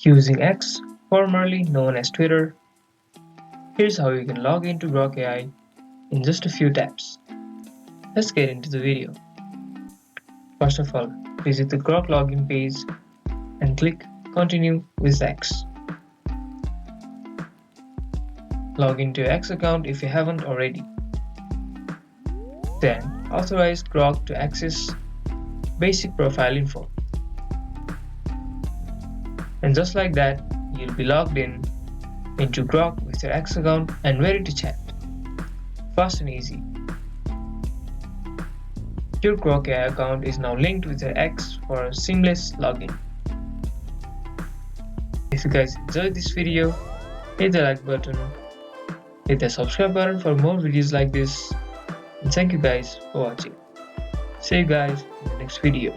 Using X, formerly known as Twitter, here's how you can log into Grok Ai in just a few taps. Let's get into the video. First of all, visit the Grok login page and click Continue with X. Log into your X account if you haven't already. Then authorize Grok to access basic profile info. And just like that, you'll be logged into Grok with your X account and ready to chat. Fast and easy. Your Grok Ai account is now linked with your X for a seamless login. If you guys enjoyed this video, hit the like button, hit the subscribe button for more videos like this, and thank you guys for watching. See you guys in the next video.